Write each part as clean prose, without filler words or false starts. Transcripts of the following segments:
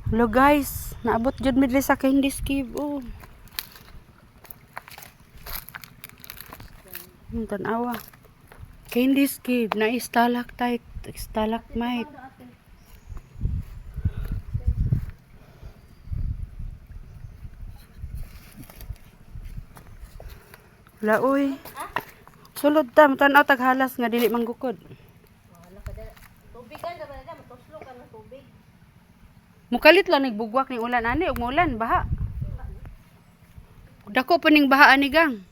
Hello guys, naabot jud mi diri sa Candies Cave. Oh. Tanawa. Candies Cave na stalactite, stalagmite. Laoy. Sulod ta, tanaw taghalas nga dili manggukod. Tubig ka naman na, matuslo ka ng tubig. Mukalit lang nagbugwak ning ulan ani, ug muulan baha. Dako pa ning baha ani gang.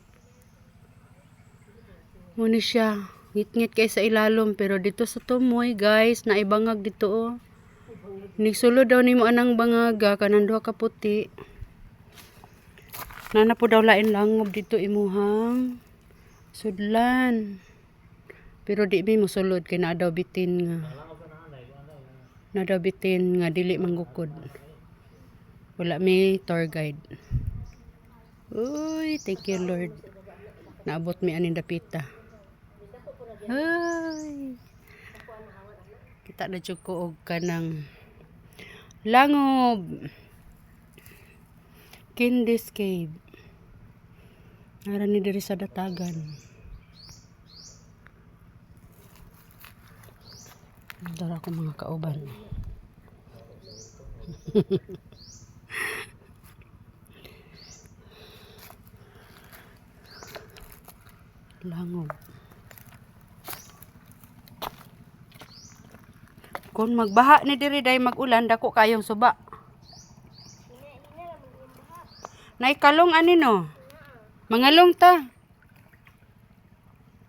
Muni siya, ngit-ngit kay sa ilalom pero dito sa tumoy guys, naibangag dito oh. Nigsulod daw nimo anang bangaga kanang duha ka puti. Nana po daw lain langob dito imuhang sudlan. Pero di mi mosulod kay naa daw bitin nga. Na daw bitin nga dili manggukod. Wala may tour guide. Uy, thank you Lord. Naabot mi aning dapita. Ay. Kita na jud ko og kanang langob. Candies Cave. Nara ni diri sa datagan. Dara ko mga kauban. Langob. Kung magbaha ni diri day magulan dako kayong suba. Naikalong ani no? Mangalong ta.